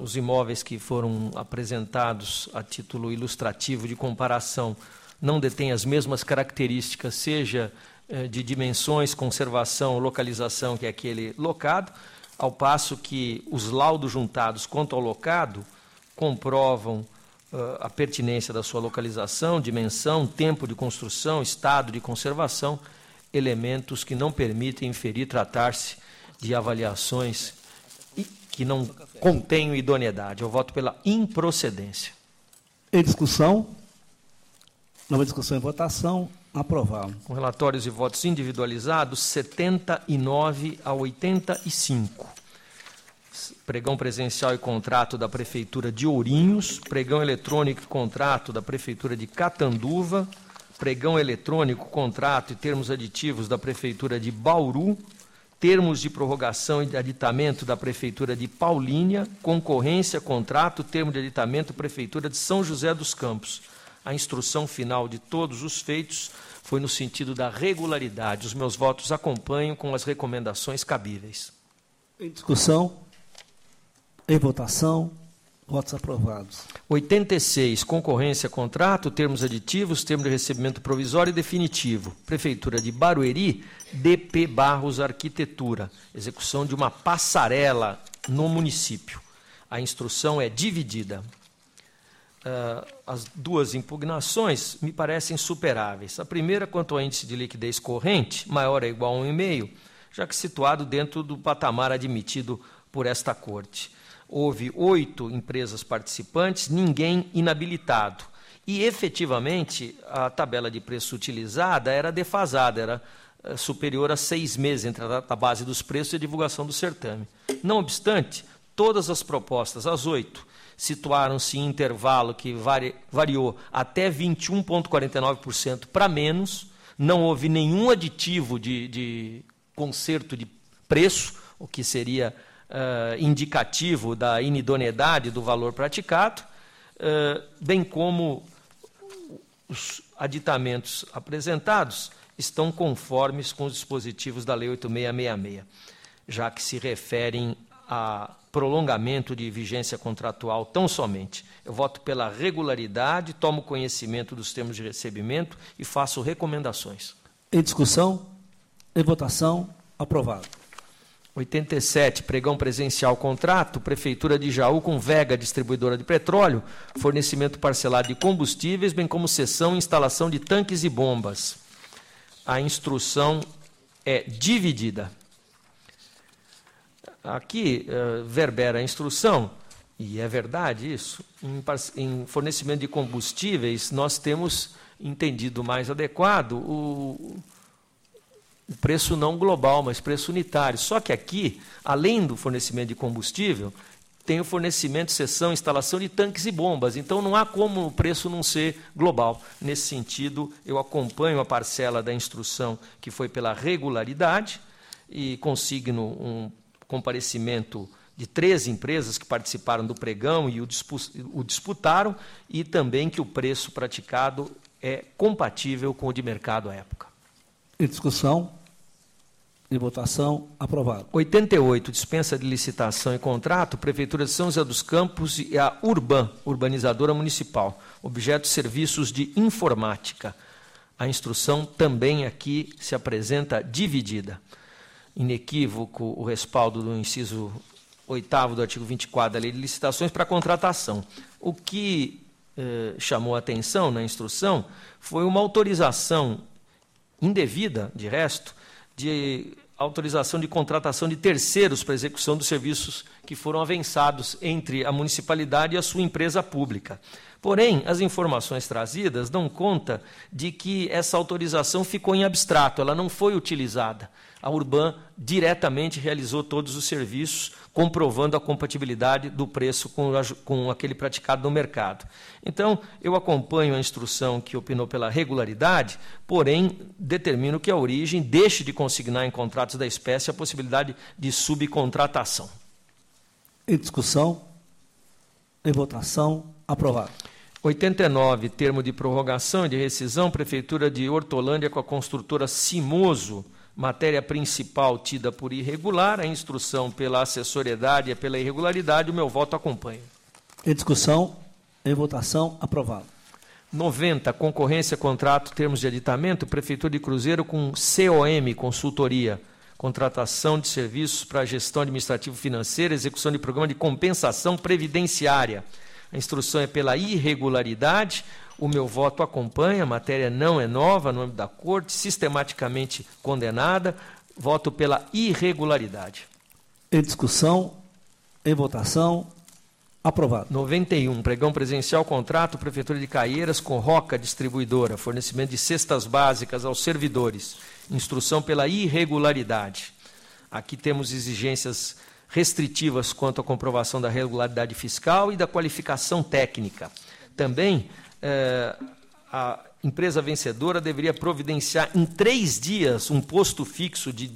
Os imóveis que foram apresentados a título ilustrativo de comparação não detêm as mesmas características, seja de dimensões, conservação, localização, que é aquele locado, ao passo que os laudos juntados quanto ao locado comprovam a pertinência da sua localização, dimensão, tempo de construção, estado de conservação, elementos que não permitem inferir tratar-se de avaliações que não contenham idoneidade. Eu voto pela improcedência. Em discussão, nova discussão em votação, aprovado. Com relatórios e votos individualizados, 79 a 85. Pregão presencial e contrato da Prefeitura de Ourinhos, pregão eletrônico e contrato da Prefeitura de Catanduva, pregão eletrônico, contrato e termos aditivos da Prefeitura de Bauru, termos de prorrogação e de aditamento da Prefeitura de Paulínia, concorrência, contrato, termo de aditamento Prefeitura de São José dos Campos. A instrução final de todos os feitos foi no sentido da regularidade. Os meus votos acompanham com as recomendações cabíveis. Em discussão, em votação, votos aprovados. 86, concorrência, contrato, termos aditivos, termo de recebimento provisório e definitivo. Prefeitura de Barueri, DP Barros Arquitetura. Execução de uma passarela no município. A instrução é dividida. As duas impugnações me parecem superáveis. A primeira, quanto ao índice de liquidez corrente, maior ou igual a 1,5, já que situado dentro do patamar admitido por esta Corte. Houve 8 empresas participantes, ninguém inabilitado. E, efetivamente, a tabela de preço utilizada era defasada, era superior a 6 meses entre a base dos preços e a divulgação do certame. Não obstante, todas as propostas, as 8, situaram-se em intervalo que variou até 21,49% para menos, não houve nenhum aditivo de conserto de preço, o que seria indicativo da inidoneidade do valor praticado, bem como os aditamentos apresentados estão conformes com os dispositivos da Lei 8666, já que se referem a prolongamento de vigência contratual tão somente. Eu voto pela regularidade, tomo conhecimento dos termos de recebimento e faço recomendações. Em discussão, em votação, aprovado. 87, pregão presencial contrato, Prefeitura de Jaú com Vega, distribuidora de petróleo, fornecimento parcelado de combustíveis, bem como cessão e instalação de tanques e bombas. A instrução é dividida. Aqui, verbera a instrução e é verdade isso, em fornecimento de combustíveis, nós temos entendido mais adequado o preço não global, mas preço unitário. Só que aqui, além do fornecimento de combustível, tem o fornecimento, cessão, instalação de tanques e bombas. Então, não há como o preço não ser global. Nesse sentido, eu acompanho a parcela da instrução que foi pela regularidade e consigno um comparecimento de 13 empresas que participaram do pregão e o disputaram, e também que o preço praticado é compatível com o de mercado à época. Em discussão, em votação, aprovado. 88, dispensa de licitação e contrato, Prefeitura de São José dos Campos e a Urban, urbanizadora municipal, objeto serviços de informática. A instrução também aqui se apresenta dividida. Inequívoco o respaldo do inciso 8º do artigo 24 da Lei de Licitações para contratação. O que chamou a atenção na instrução foi uma autorização indevida, de resto, de autorização de contratação de terceiros para execução dos serviços que foram avançados entre a municipalidade e a sua empresa pública. Porém, as informações trazidas dão conta de que essa autorização ficou em abstrato, ela não foi utilizada. A Urban diretamente realizou todos os serviços, comprovando a compatibilidade do preço com aquele praticado no mercado. Então, eu acompanho a instrução que opinou pela regularidade, porém, determino que a origem deixe de consignar em contratos da espécie a possibilidade de subcontratação. Em discussão, em votação, aprovado. 89, termo de prorrogação e de rescisão, Prefeitura de Hortolândia com a construtora Cimoso, matéria principal tida por irregular, a instrução pela acessoriedade e pela irregularidade, o meu voto acompanha. Em discussão, em votação, aprovado. 90, concorrência, contrato, termos de aditamento, Prefeitura de Cruzeiro com COM, consultoria, contratação de serviços para gestão administrativo-financeira, execução de programa de compensação previdenciária. A instrução é pela irregularidade, o meu voto acompanha, a matéria não é nova no âmbito da Corte, sistematicamente condenada, voto pela irregularidade. Em discussão, em votação, aprovado. 91, pregão presencial, contrato, Prefeitura de Caieiras com Roca Distribuidora, fornecimento de cestas básicas aos servidores, instrução pela irregularidade. Aqui temos exigências restritivas quanto à comprovação da regularidade fiscal e da qualificação técnica. Também, a empresa vencedora deveria providenciar em 3 dias um posto fixo de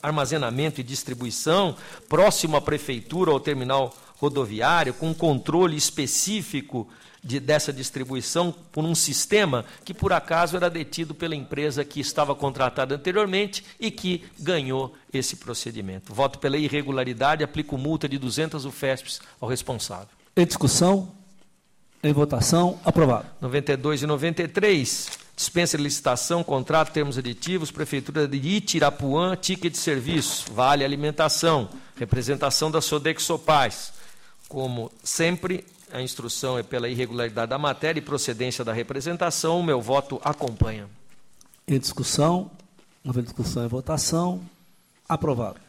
armazenamento e distribuição próximo à prefeitura ou ao terminal rodoviário, com controle específico dessa distribuição por um sistema que, por acaso, era detido pela empresa que estava contratada anteriormente e que ganhou esse procedimento. Voto pela irregularidade, aplico multa de 200 UFESPs ao responsável. Em discussão, em votação, aprovado. 92 e 93, dispensa de licitação, contrato, termos aditivos, Prefeitura de Itirapuã, ticket de serviço, vale alimentação, representação da Sodexo Paz. Como sempre, a instrução é pela irregularidade da matéria e procedência da representação, o meu voto acompanha. Em discussão, em votação, aprovado.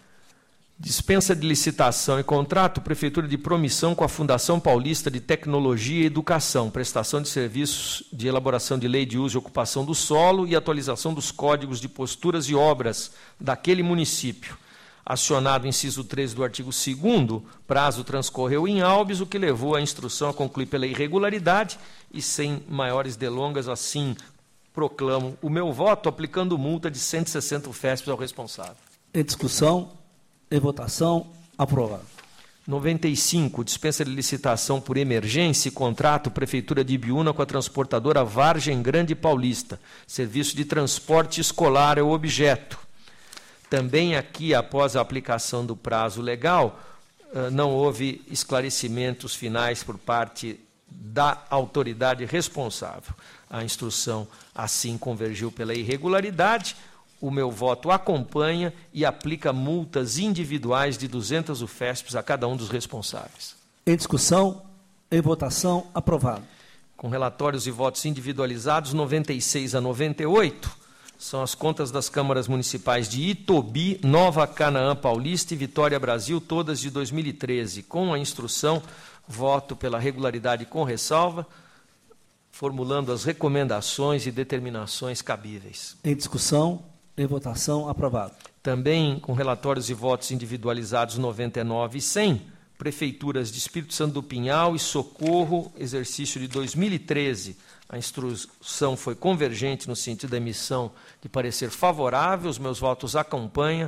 Dispensa de licitação e contrato, Prefeitura de Promissão com a Fundação Paulista de Tecnologia e Educação, prestação de serviços de elaboração de lei de uso e ocupação do solo e atualização dos códigos de posturas e obras daquele município. Acionado o inciso 13 do artigo 2º, prazo transcorreu em habeas, o que levou a instrução a concluir pela irregularidade e, sem maiores delongas, assim proclamo o meu voto, aplicando multa de 160 UFESPs ao responsável. Em discussão, em votação, aprovado. 95, dispensa de licitação por emergência e contrato, Prefeitura de Ibiúna com a transportadora Vargem Grande Paulista. Serviço de transporte escolar é o objeto. Também aqui, após a aplicação do prazo legal, não houve esclarecimentos finais por parte da autoridade responsável. A instrução assim convergiu pela irregularidade, o meu voto acompanha e aplica multas individuais de 200 UFESPs a cada um dos responsáveis. Em discussão, em votação, aprovado. Com relatórios e votos individualizados, 96 a 98, São as contas das câmaras municipais de Itobi, Nova Canaã Paulista e Vitória Brasil, todas de 2013. Com a instrução, voto pela regularidade com ressalva, formulando as recomendações e determinações cabíveis. Em discussão, em votação, aprovado. Também com relatórios e votos individualizados 99 e 100, prefeituras de Espírito Santo do Pinhal e Socorro, exercício de 2013. A instrução foi convergente no sentido da emissão de parecer favorável. Os meus votos acompanham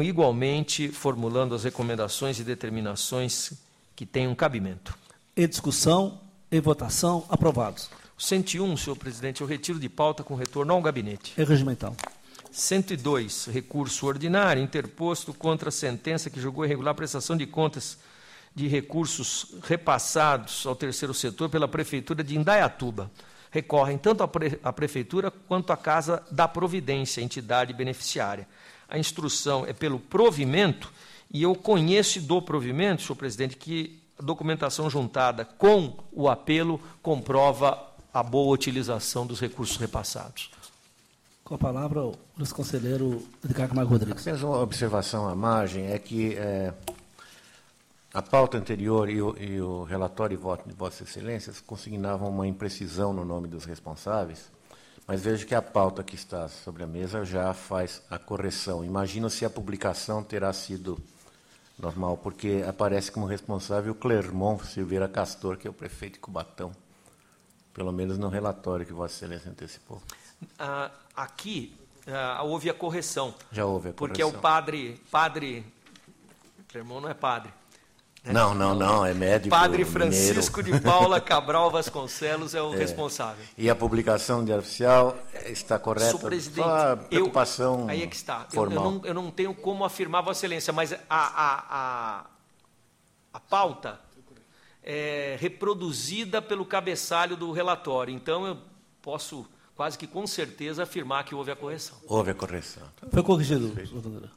igualmente, formulando as recomendações e determinações que tenham cabimento. Em discussão, em votação, aprovados. 101, senhor presidente, eu retiro de pauta com retorno ao gabinete. É regimental. 102, recurso ordinário interposto contra a sentença que julgou irregular a prestação de contas de recursos repassados ao terceiro setor pela Prefeitura de Indaiatuba. Recorrem tanto a Prefeitura quanto a Casa da Providência, entidade beneficiária. A instrução é pelo provimento e eu conheço do provimento, senhor presidente, que a documentação juntada com o apelo comprova a boa utilização dos recursos repassados. Com a palavra, o vice-conselheiro Ricardo Camargo Rodrigues. Apenas uma observação à margem é que a pauta anterior e o relatório e voto de Vossas Excelências consignavam uma imprecisão no nome dos responsáveis, mas vejo que a pauta que está sobre a mesa já faz a correção. Imagino se a publicação terá sido normal, porque aparece como responsável o Clermont Silveira Castor, que é o prefeito de Cubatão, pelo menos no relatório que Vossa Excelência antecipou. Aqui houve a correção. Já houve a correção. Porque é o padre Clermont não é padre. Né? Não, é médico. Padre Francisco de Paula Cabral Vasconcelos é o responsável. E a publicação de oficial está correta? Senhor presidente, só a preocupação aí é que está. Formal. Eu não tenho como afirmar, Vossa Excelência, mas a pauta é reproduzida pelo cabeçalho do relatório. Então, eu posso quase que com certeza afirmar que houve a correção. Houve a correção. Foi corrigido, doutor.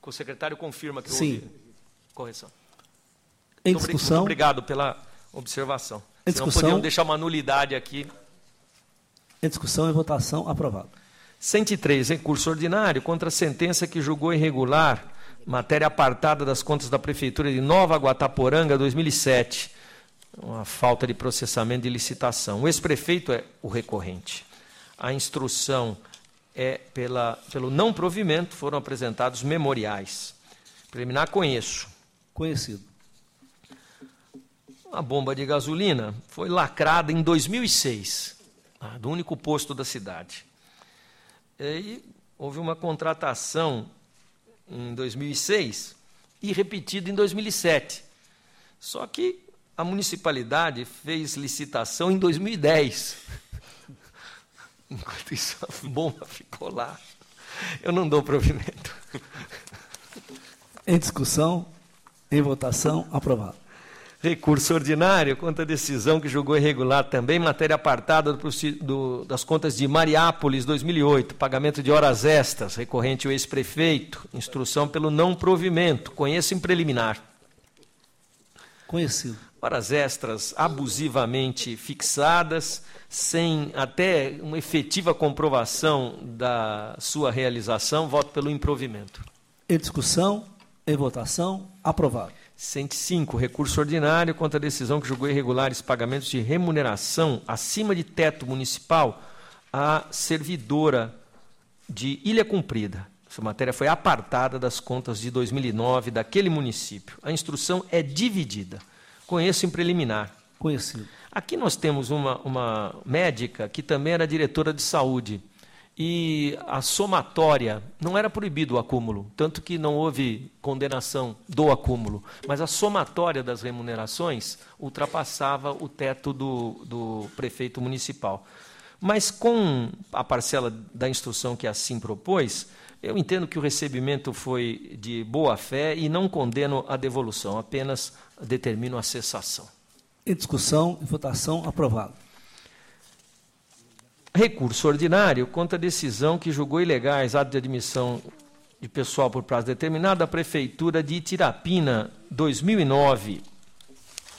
O secretário confirma que Sim. houve correção. Em Muito discussão. obrigado pela observação. Em Senão discussão. poderiam deixar uma nulidade aqui. Em discussão e votação, aprovado. 103, recurso ordinário contra a sentença que julgou irregular matéria apartada das contas da Prefeitura de Nova Guataporanga, 2007. Uma falta de processamento de licitação. O ex-prefeito é o recorrente. A instrução é pelo não provimento, foram apresentados memoriais. Preliminar, conheço. Conhecido. A bomba de gasolina foi lacrada em 2006, do único posto da cidade. E houve uma contratação em 2006 e repetida em 2007. Só que a municipalidade fez licitação em 2010. Enquanto isso, a bomba ficou lá. Eu não dou provimento. Em discussão, em votação, aprovado. Recurso ordinário contra a decisão que julgou irregular também, matéria apartada das contas de Mariápolis, 2008, pagamento de horas extras, recorrente ao ex-prefeito, instrução pelo não provimento, conheço em preliminar. Conhecido. Horas extras abusivamente fixadas, sem até uma efetiva comprovação da sua realização, voto pelo improvimento. Em discussão, em votação, aprovado. 105, recurso ordinário contra a decisão que julgou irregulares pagamentos de remuneração acima de teto municipal à servidora de Ilha Cumprida. Essa matéria foi apartada das contas de 2009 daquele município. A instrução é dividida. Conheço em preliminar. Conhecido. Aqui nós temos uma médica que também era diretora de saúde. E a somatória, não era proibido o acúmulo, tanto que não houve condenação do acúmulo, mas a somatória das remunerações ultrapassava o teto do prefeito municipal. Mas com a parcela da instrução que assim propôs, eu entendo que o recebimento foi de boa fé e não condeno a devolução, apenas determino a cessação. Em discussão e votação, aprovado. Recurso ordinário contra a decisão que julgou ilegais atos de admissão de pessoal por prazo determinado da Prefeitura de Itirapina, 2009.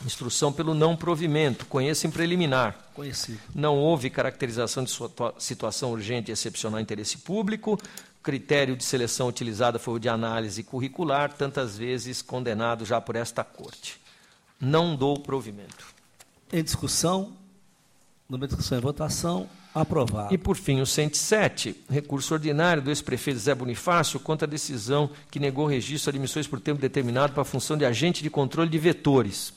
Instrução pelo não provimento. Conheça em preliminar. Conhecido. Não houve caracterização de situação urgente e excepcional interesse público. O critério de seleção utilizado foi o de análise curricular, tantas vezes condenado já por esta Corte. Não dou provimento. Em discussão, numa discussão em votação, aprovado. E, por fim, o 107, recurso ordinário do ex-prefeito Zé Bonifácio contra a decisão que negou registro de admissões por tempo determinado para a função de agente de controle de vetores.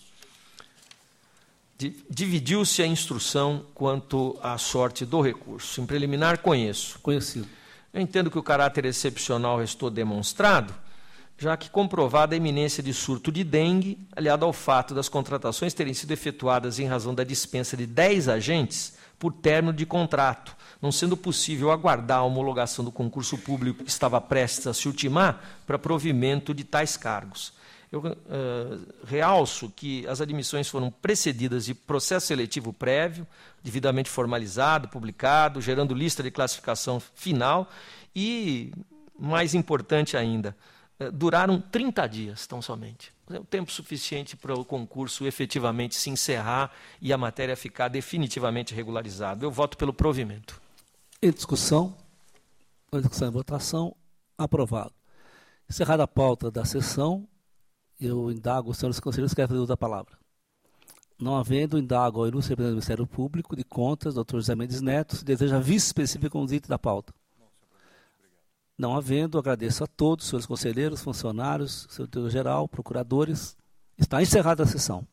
Dividiu-se a instrução quanto à sorte do recurso. Em preliminar, conheço. Conhecido. Eu entendo que o caráter excepcional restou demonstrado, já que comprovada a iminência de surto de dengue, aliado ao fato das contratações terem sido efetuadas em razão da dispensa de 10 agentes por término de contrato, não sendo possível aguardar a homologação do concurso público que estava prestes a se ultimar para provimento de tais cargos. Eu realço que as admissões foram precedidas de processo seletivo prévio, devidamente formalizado, publicado, gerando lista de classificação final e, mais importante ainda, duraram 30 dias, tão somente. É o tempo suficiente para o concurso efetivamente se encerrar e a matéria ficar definitivamente regularizada. Eu voto pelo provimento. Em discussão e votação, aprovado. Encerrada a pauta da sessão, eu indago os senhores conselheiros que querem fazer uso da palavra. Não havendo, indago ao ilustre representante do Ministério Público de Contas, Dr. José Mendes Neto, se deseja vice específico com os itens da pauta. Não havendo, agradeço a todos, senhores conselheiros, funcionários, secretário-geral, procuradores. Está encerrada a sessão.